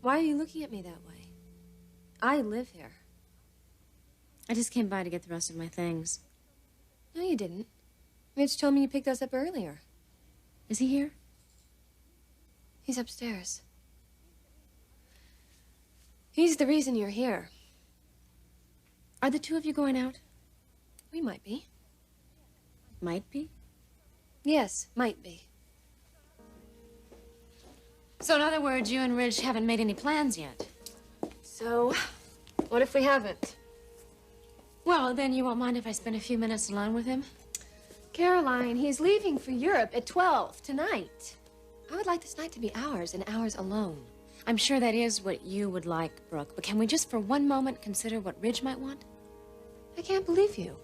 Why are you looking at me that way? I live here. I just came by to get the rest of my things. No, you didn't. Mitch told me you picked those up earlier. Is he here? He's upstairs. He's the reason you're here. Are the two of you going out? We might be. Might be? Yes, might be. So in other words, you and Ridge haven't made any plans yet? So, what if we haven't? Well, then you won't mind if I spend a few minutes alone with him? Caroline, he's leaving for Europe at 12 tonight. I would like this night to be ours and ours alone. I'm sure that is what you would like, Brooke, but can we just for one moment consider what Ridge might want? I can't believe you.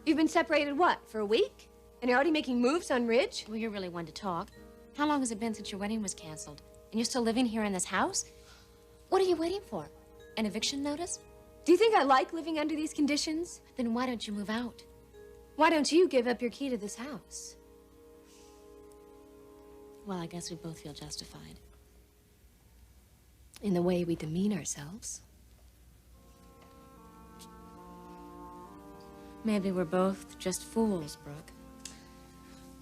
You've been separated, what, for a week? And you're already making moves on Ridge? Well, you're really one to talk. How long has it been since your wedding was canceled? And you're still living here in this house? What are you waiting for? An eviction notice? Do you think I like living under these conditions? Then why don't you move out? Why don't you give up your key to this house? Well, I guess we both feel justified. In the way we demean ourselves. Maybe we're both just fools, Brooke.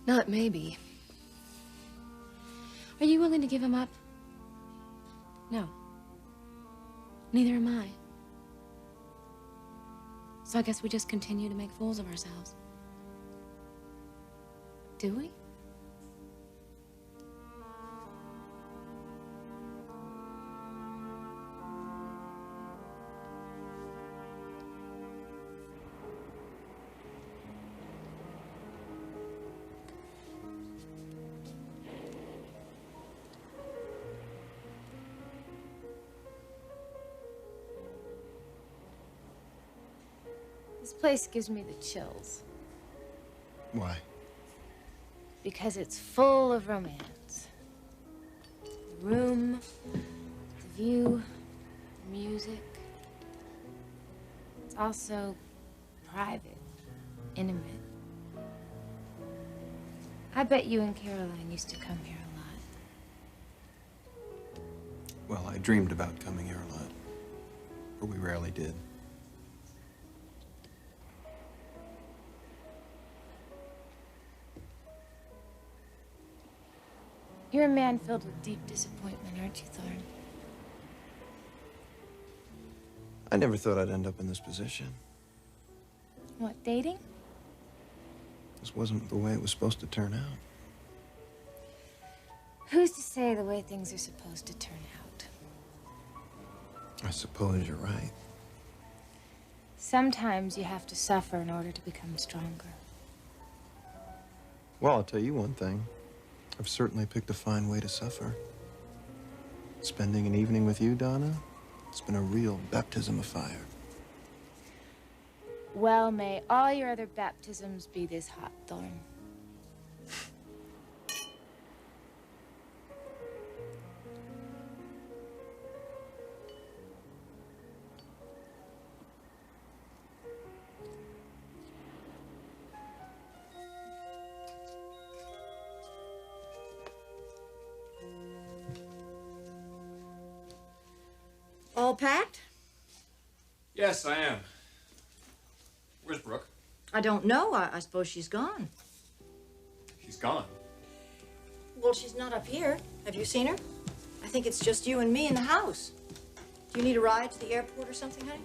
Not maybe. Are you willing to give him up? No. Neither am I. So I guess we just continue to make fools of ourselves. Do we? This place gives me the chills. Why? Because it's full of romance. The room, the view, the music. It's also private, intimate. I bet you and Caroline used to come here a lot. Well, I dreamed about coming here a lot, but we rarely did. You're a man filled with deep disappointment, aren't you, Thorne? I never thought I'd end up in this position. What, dating? This wasn't the way it was supposed to turn out. Who's to say the way things are supposed to turn out? I suppose you're right. Sometimes you have to suffer in order to become stronger. Well, I'll tell you one thing. I've certainly picked a fine way to suffer. Spending an evening with you, Donna, it's been a real baptism of fire. Well, may all your other baptisms be this hot, Thorne. All packed? Yes, I am. Where's Brooke? I don't know. I suppose she's gone. She's gone. Well, she's not up here. Have you seen her? I think it's just you and me in the house. Do you need a ride to the airport or something, honey?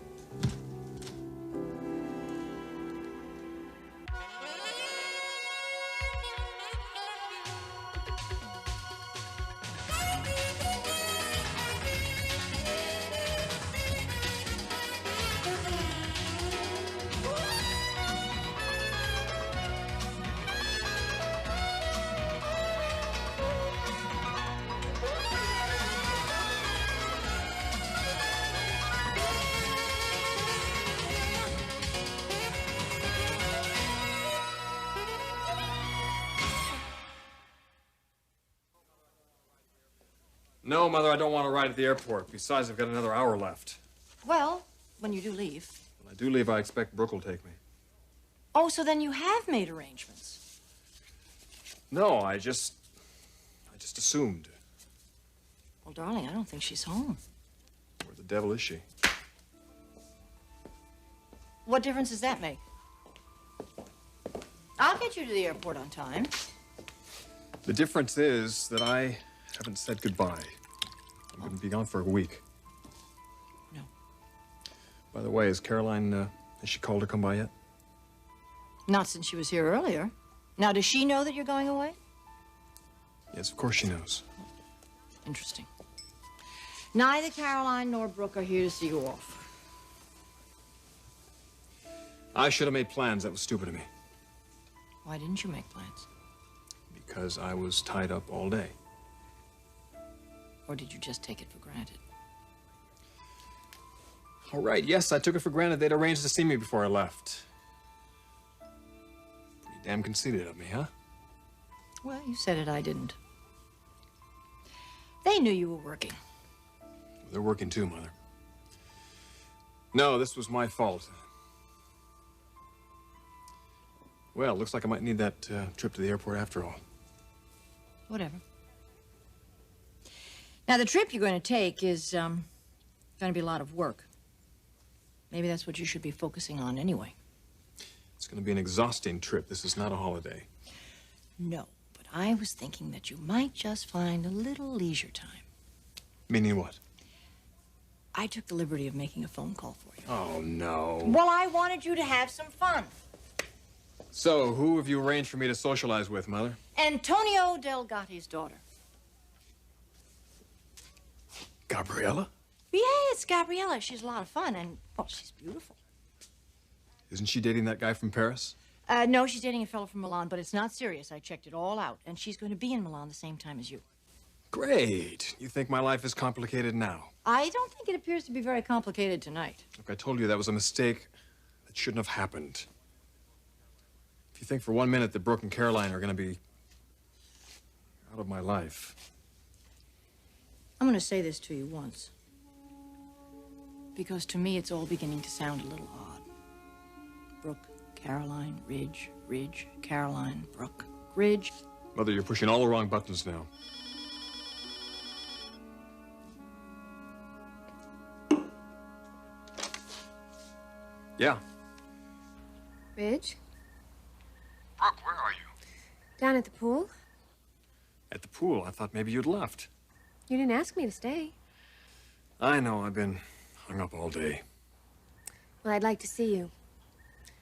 No, Mother, I don't want to ride at the airport. Besides, I've got another hour left. Well, when you do leave. When I do leave, I expect Brooke will take me. Oh, so then you have made arrangements. No, I just assumed. Well, darling, I don't think she's home. Where the devil is she? What difference does that make? I'll get you to the airport on time. The difference is that I haven't said goodbye. I'm going to be gone for a week. No. By the way, has Caroline, has she called to come by yet? Not since she was here earlier. Now, does she know that you're going away? Yes, of course she knows. Interesting. Neither Caroline nor Brooke are here to see you off. I should have made plans. That was stupid of me. Why didn't you make plans? Because I was tied up all day. Or did you just take it for granted? All right, yes, I took it for granted they'd arranged to see me before I left. Pretty damn conceited of me, huh? Well, you said it, I didn't. They knew you were working. They're working too, Mother. No, this was my fault. Well, looks like I might need that trip to the airport after all. Whatever. Now, the trip you're going to take is going to be a lot of work. Maybe that's what you should be focusing on anyway. It's going to be an exhausting trip. This is not a holiday. No, but I was thinking that you might just find a little leisure time. Meaning what? I took the liberty of making a phone call for you. Oh, no. Well, I wanted you to have some fun. So, who have you arranged for me to socialize with, Mother? Antonio Delgatti's daughter. Gabriella? Yeah, it's Gabriella. She's a lot of fun, and, well, she's beautiful. Isn't she dating that guy from Paris? No, she's dating a fellow from Milan, but it's not serious. I checked it all out, and she's going to be in Milan the same time as you. Great. You think my life is complicated now? I don't think it appears to be very complicated tonight. Look, I told you that was a mistake that shouldn't have happened. If you think for 1 minute that Brooke and Caroline are going to be out of my life. I'm going to say this to you once. Because to me, it's all beginning to sound a little odd. Brooke, Caroline, Ridge, Ridge, Caroline, Brooke, Ridge. Mother, you're pushing all the wrong buttons now. Yeah. Ridge? Brooke, where are you? Down at the pool? At the pool. I thought maybe you'd left. You didn't ask me to stay. I know. I've been hung up all day. Well, I'd like to see you.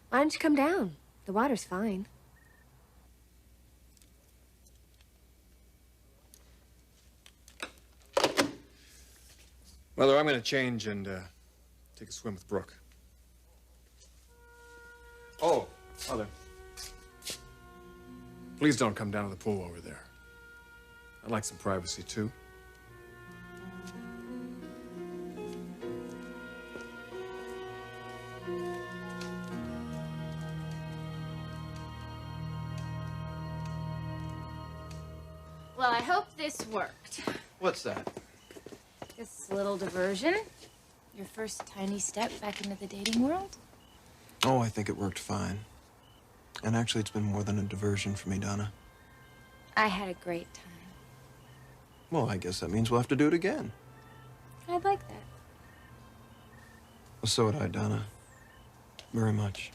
Why don't you come down? The water's fine. Mother, I'm going to change and take a swim with Brooke. Oh, Mother. Please don't come down to the pool over there. I'd like some privacy, too. Well, I hope this worked. What's that? This little diversion. Your first tiny step back into the dating world. Oh, I think it worked fine. And actually, it's been more than a diversion for me, Donna. I had a great time. Well, I guess that means we'll have to do it again. I'd like that. Well, so would I, Donna. Very much.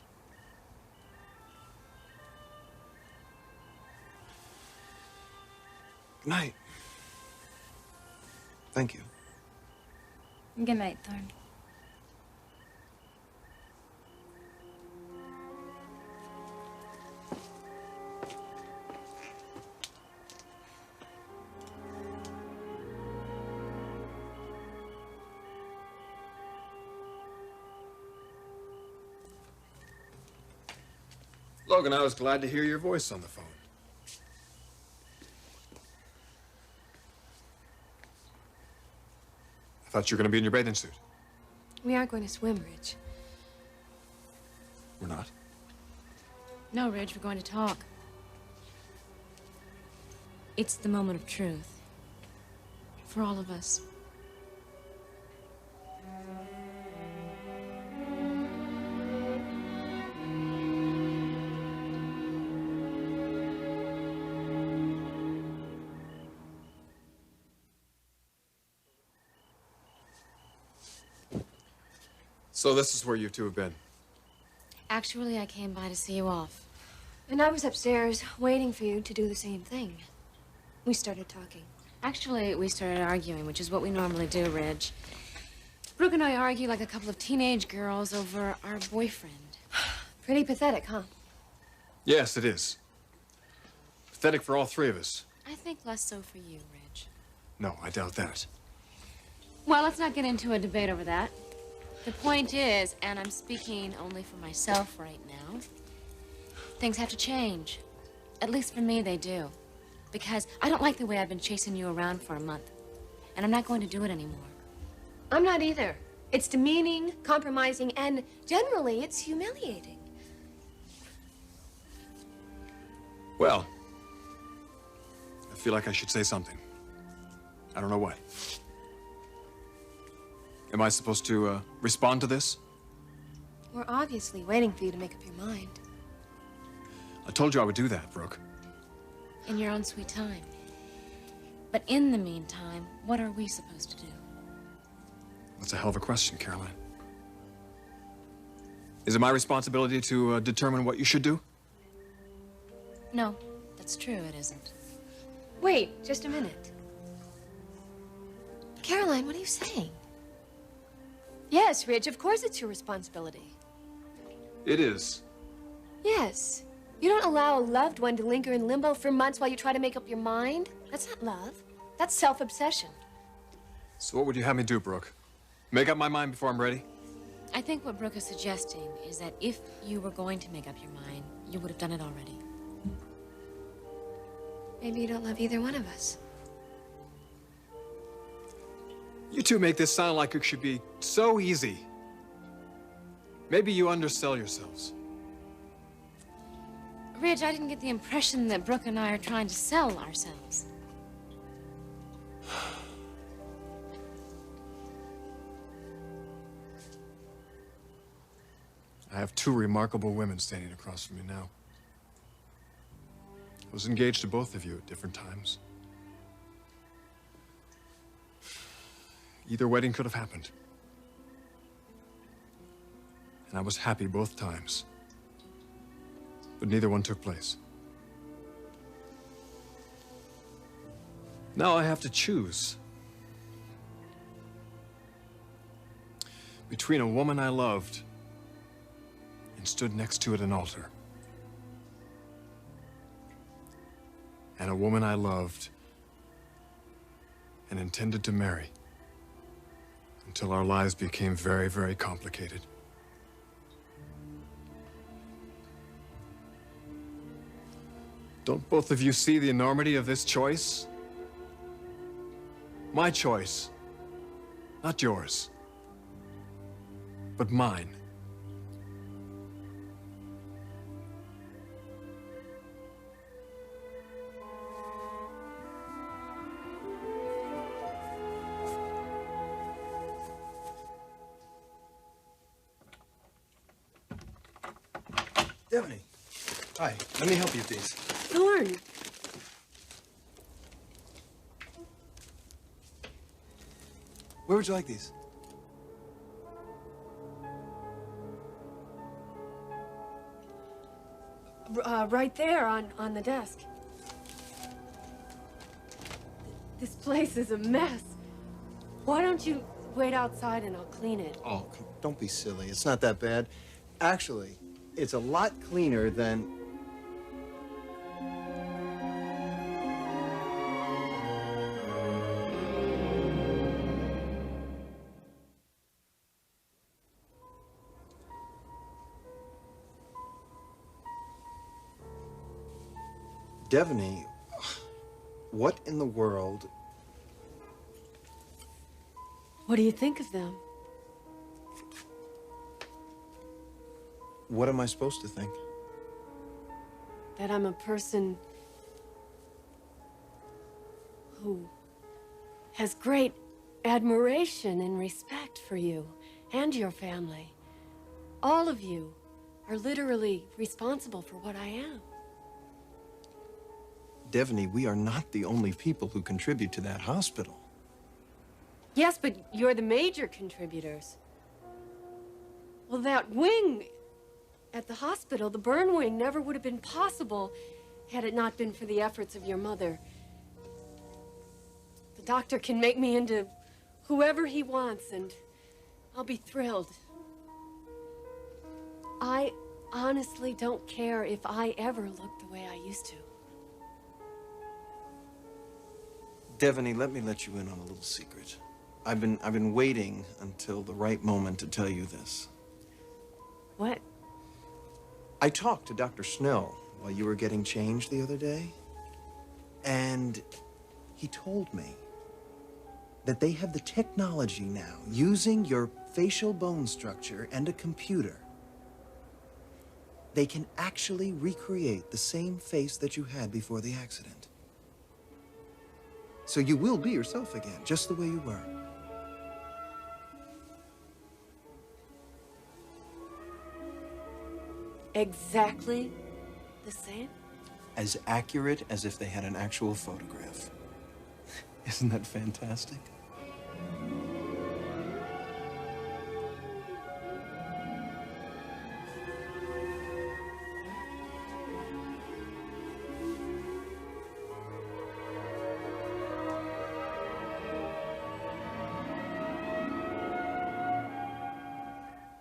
Good night. Thank you. Good night, Thorne. Logan, I was glad to hear your voice on the phone. I thought you were going to be in your bathing suit. We are going to swim, Ridge. We're not. No, Ridge, we're going to talk. It's the moment of truth. For all of us. So this is where you two have been. Actually, I came by to see you off. And I was upstairs waiting for you to do the same thing. We started talking. Actually, we started arguing, which is what we normally do, Ridge. Brooke and I argue like a couple of teenage girls over our boyfriend. Pretty pathetic, huh? Yes, it is. Pathetic for all three of us. I think less so for you, Ridge. No, I doubt that. Well, let's not get into a debate over that. The point is, and I'm speaking only for myself right now, things have to change. At least for me, they do. Because I don't like the way I've been chasing you around for a month. And I'm not going to do it anymore. I'm not either. It's demeaning, compromising, and generally, it's humiliating. Well, I feel like I should say something. I don't know what. Am I supposed to respond to this? We're obviously waiting for you to make up your mind. I told you I would do that, Brooke. In your own sweet time. But in the meantime, what are we supposed to do? That's a hell of a question, Caroline. Is it my responsibility to determine what you should do? No, that's true, it isn't. Wait, just a minute. Caroline, what are you saying? Yes, Ridge, of course it's your responsibility. It is. Yes. You don't allow a loved one to linger in limbo for months while you try to make up your mind. That's not love. That's self-obsession. So what would you have me do, Brooke? Make up my mind before I'm ready? I think what Brooke is suggesting is that if you were going to make up your mind, you would have done it already. Maybe you don't love either one of us. You two make this sound like it should be so easy. Maybe you undersell yourselves. Ridge, I didn't get the impression that Brooke and I are trying to sell ourselves. I have two remarkable women standing across from me now. I was engaged to both of you at different times. Either wedding could have happened. And I was happy both times. But neither one took place. Now I have to choose between a woman I loved and stood next to at an altar, and a woman I loved and intended to marry until our lives became very, very complicated. Don't both of you see the enormity of this choice? My choice, not yours, but mine. Devaney. Hi, let me help you with these. Thorne. Where would you like these? Right there on the desk. This place is a mess. Why don't you wait outside and I'll clean it? Oh, don't be silly. It's not that bad. Actually, it's a lot cleaner than... Devaney, what in the world? What do you think of them? What am I supposed to think? That I'm a person who has great admiration and respect for you and your family. All of you are literally responsible for what I am. Devaney, we are not the only people who contribute to that hospital. Yes, but you're the major contributors. Well, that wing at the hospital, the burn wing, never would have been possible had it not been for the efforts of your mother. The doctor can make me into whoever he wants, and I'll be thrilled. I honestly don't care if I ever look the way I used to. Devaney, let me let you in on a little secret. I've been waiting until the right moment to tell you this. What? I talked to Dr. Snell while you were getting changed the other day, and he told me that they have the technology now, using your facial bone structure and a computer. They can actually recreate the same face that you had before the accident. So you will be yourself again, just the way you were. Exactly the same? As accurate as if they had an actual photograph. Isn't that fantastic?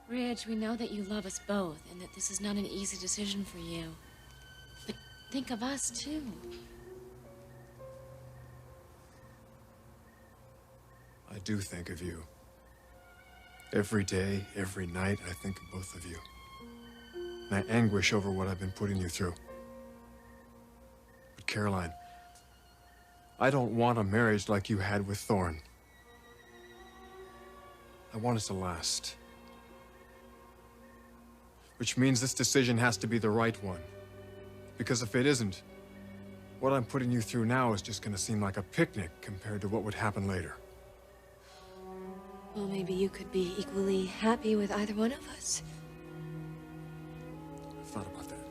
Ridge, we know that you love us both and that this is not an easy decision for you. But think of us, too. I do think of you. Every day, every night, I think of both of you. And I anguish over what I've been putting you through. But Caroline, I don't want a marriage like you had with Thorne. I want it to last. Which means this decision has to be the right one. Because if it isn't, what I'm putting you through now is just gonna seem like a picnic compared to what would happen later. Well, maybe you could be equally happy with either one of us. I've thought about that.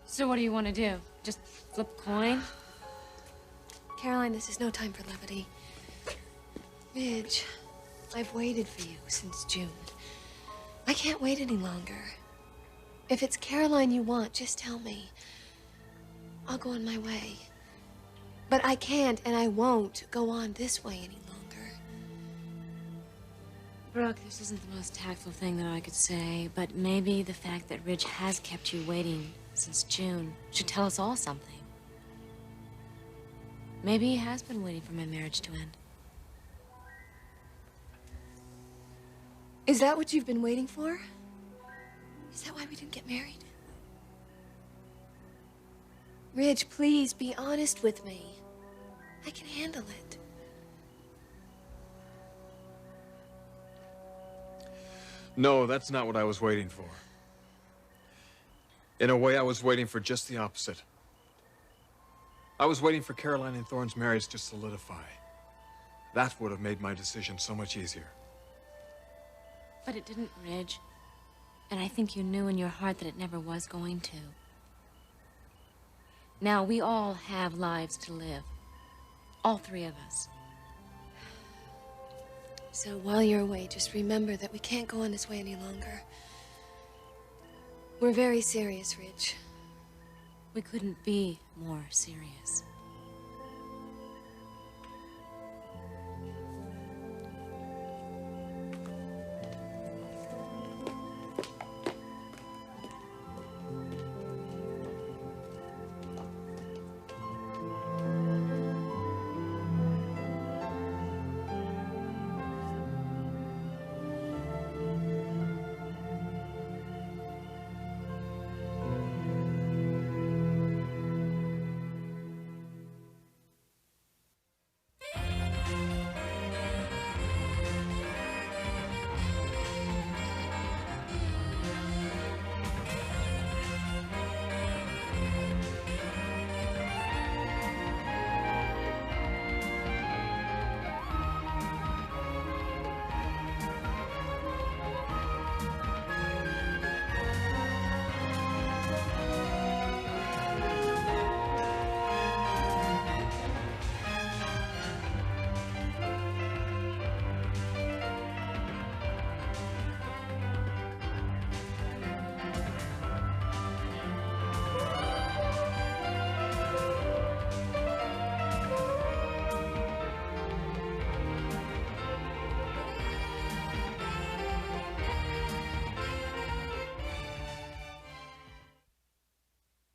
So what do you want to do? Just flip a coin? Caroline, this is no time for levity. Midge, I've waited for you since June. I can't wait any longer. If it's Caroline you want, just tell me. I'll go on my way. But I can't and I won't go on this way any longer. Brooke, this isn't the most tactful thing that I could say, but maybe the fact that Ridge has kept you waiting since June should tell us all something. Maybe he has been waiting for my marriage to end. Is that what you've been waiting for? Is that why we didn't get married? Ridge, please be honest with me. I can handle it. No, that's not what I was waiting for. In a way, I was waiting for just the opposite. I was waiting for Caroline and Thorne's marriage to solidify. That would have made my decision so much easier. But it didn't, Ridge. And I think you knew in your heart that it never was going to. Now, we all have lives to live. All three of us. So while you're away, just remember that we can't go on this way any longer. We're very serious, Ridge. We couldn't be more serious.